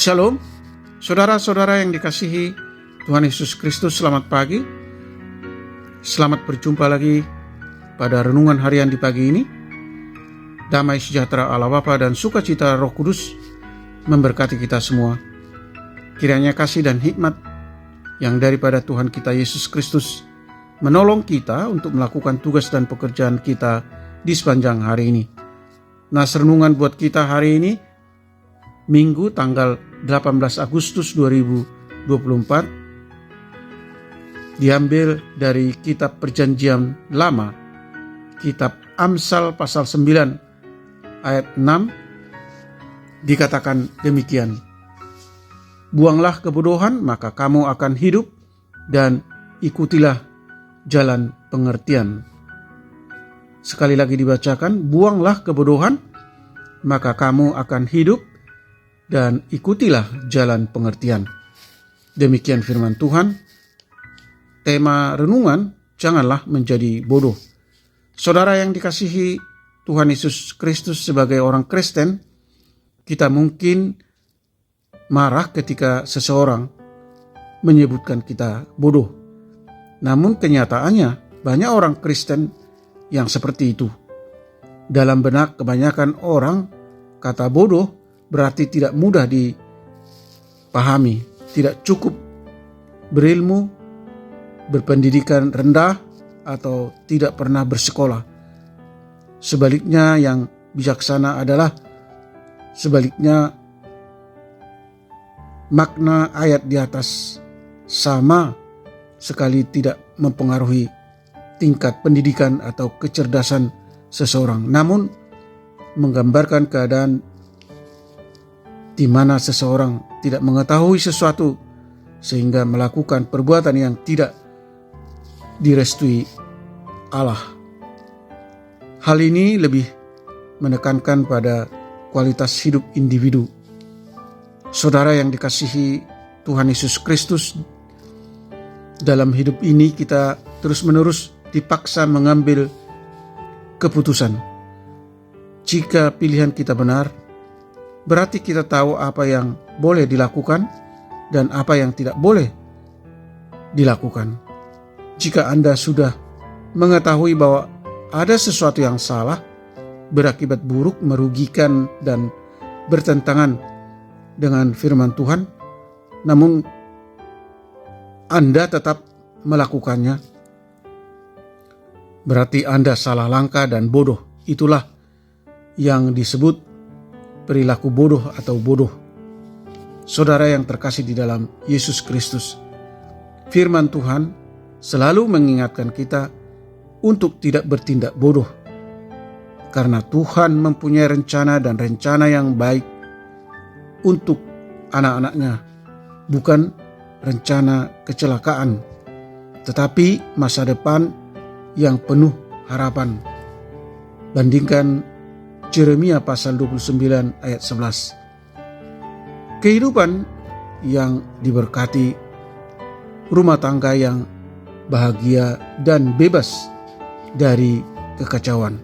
Shalom, saudara-saudara yang dikasihi Tuhan Yesus Kristus, selamat pagi. Selamat berjumpa lagi pada renungan harian di pagi ini. Damai sejahtera Allah Bapa dan sukacita Roh Kudus memberkati kita semua. Kiranya kasih dan hikmat yang daripada Tuhan kita Yesus Kristus menolong kita untuk melakukan tugas dan pekerjaan kita di sepanjang hari ini. Nas renungan buat kita hari ini, Minggu tanggal 18 Agustus 2024, diambil dari kitab Perjanjian Lama, kitab Amsal pasal 9 ayat 6, dikatakan demikian: buanglah kebodohan, maka kamu akan hidup, dan ikutilah jalan pengertian. Sekali lagi dibacakan, buanglah kebodohan, maka kamu akan hidup, dan ikutilah jalan pengertian. Demikian firman Tuhan. Tema renungan, janganlah menjadi bodoh. Saudara yang dikasihi Tuhan Yesus Kristus, sebagai orang Kristen, kita mungkin marah ketika seseorang menyebutkan kita bodoh. Namun kenyataannya banyak orang Kristen yang seperti itu. Dalam benak kebanyakan orang, kata bodoh berarti tidak mudah dipahami, tidak cukup berilmu, berpendidikan rendah, atau tidak pernah bersekolah. Sebaliknya, yang bijaksana adalah sebaliknya, makna ayat di atas sama sekali tidak mempengaruhi tingkat pendidikan atau kecerdasan seseorang, namun menggambarkan keadaan di mana seseorang tidak mengetahui sesuatu sehingga melakukan perbuatan yang tidak direstui Allah. Hal ini lebih menekankan pada kualitas hidup individu. Saudara yang dikasihi Tuhan Yesus Kristus, dalam hidup ini kita terus-menerus dipaksa mengambil keputusan. Jika pilihan kita benar, berarti kita tahu apa yang boleh dilakukan dan apa yang tidak boleh dilakukan. Jika Anda sudah mengetahui bahwa ada sesuatu yang salah, berakibat buruk, merugikan, dan bertentangan dengan firman Tuhan, namun Anda tetap melakukannya, berarti Anda salah langkah dan bodoh. Itulah yang disebut perilaku bodoh atau bodoh. Saudara yang terkasih di dalam Yesus Kristus, firman Tuhan selalu mengingatkan kita untuk tidak bertindak bodoh, karena Tuhan mempunyai rencana dan rencana yang baik untuk anak-anaknya, bukan rencana kecelakaan, tetapi masa depan yang penuh harapan. Bandingkan Yeremia pasal 29 ayat 11. Kehidupan yang diberkati, rumah tangga yang bahagia dan bebas dari kekacauan.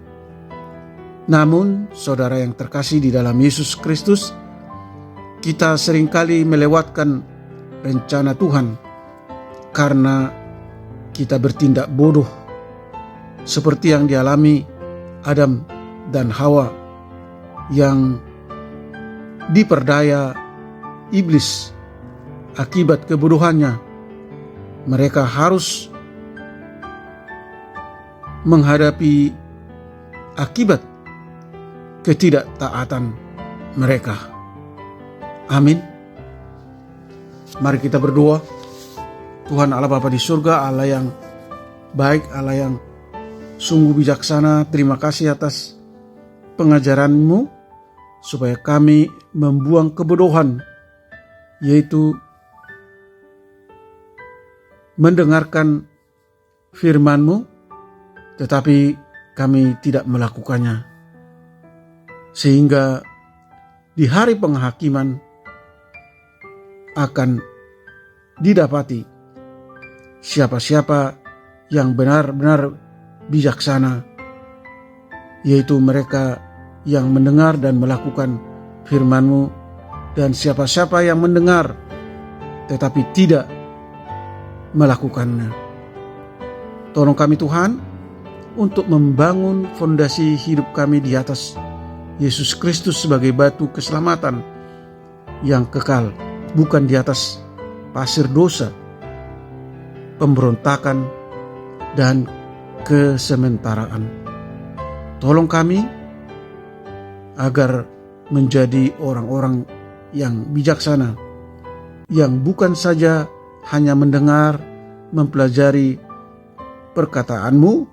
Namun, saudara yang terkasih di dalam Yesus Kristus, kita seringkali melewatkan rencana Tuhan karena kita bertindak bodoh, seperti yang dialami Adam dan Hawa yang diperdaya iblis akibat kebodohannya. Mereka harus menghadapi akibat ketidaktaatan mereka. Amin. Mari kita berdoa. Tuhan Allah Bapa di surga, Allah yang baik, Allah yang sungguh bijaksana, terima kasih atas pengajaran-Mu supaya kami membuang kebodohan, yaitu mendengarkan firman-Mu tetapi kami tidak melakukannya, sehingga di hari penghakiman akan didapati siapa-siapa yang benar-benar bijaksana, yaitu mereka yang mendengar dan melakukan firman-Mu dan siapa-siapa yang mendengar tetapi tidak melakukannya. Tolong kami Tuhan untuk membangun fondasi hidup kami di atas Yesus Kristus sebagai batu keselamatan yang kekal, bukan di atas pasir dosa, pemberontakan, dan kesementaraan. Tolong kami agar menjadi orang-orang yang bijaksana, yang bukan saja hanya mendengar, mempelajari perkataanmu,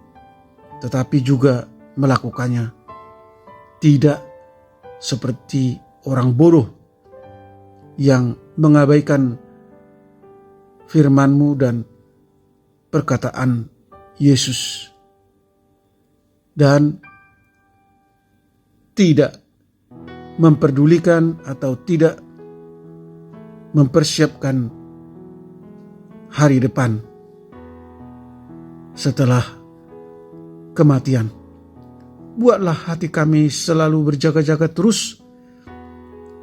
tetapi juga melakukannya. Tidak seperti orang bodoh yang mengabaikan firman-Mu dan perkataan Yesus, dan tidak memperdulikan atau tidak mempersiapkan hari depan setelah kematian. Buatlah hati kami selalu berjaga-jaga terus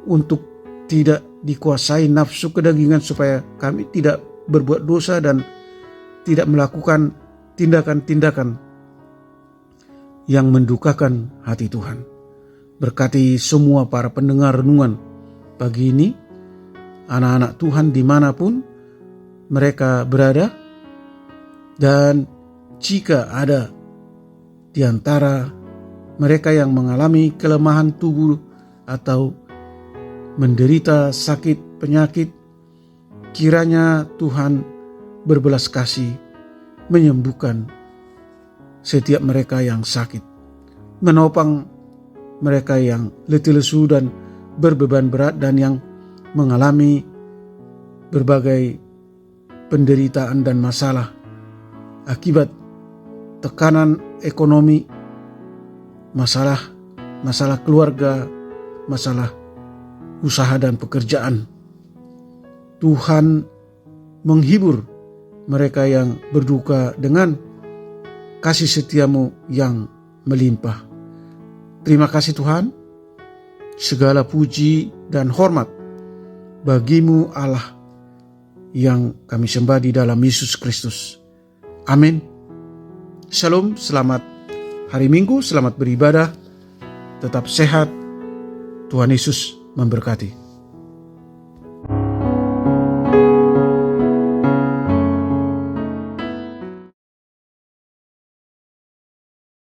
untuk tidak dikuasai nafsu kedagingan, supaya kami tidak berbuat dosa dan tidak melakukan tindakan-tindakan yang mendukakan hati Tuhan. Berkati semua para pendengar renungan pagi ini, anak-anak Tuhan dimanapun mereka berada, dan jika ada di antara mereka yang mengalami kelemahan tubuh atau menderita sakit penyakit, kiranya Tuhan berbelas kasih menyembuhkan setiap mereka yang sakit, menopang mereka yang letih lesu dan berbeban berat, dan yang mengalami berbagai penderitaan dan masalah akibat tekanan ekonomi, masalah keluarga, masalah usaha dan pekerjaan. Tuhan menghibur mereka yang berduka dengan kasih setia-Mu yang melimpah. Terima kasih Tuhan. Segala puji dan hormat bagi-Mu Allah yang kami sembah di dalam Yesus Kristus. Amin. Shalom, selamat hari Minggu, selamat beribadah, tetap sehat. Tuhan Yesus memberkati.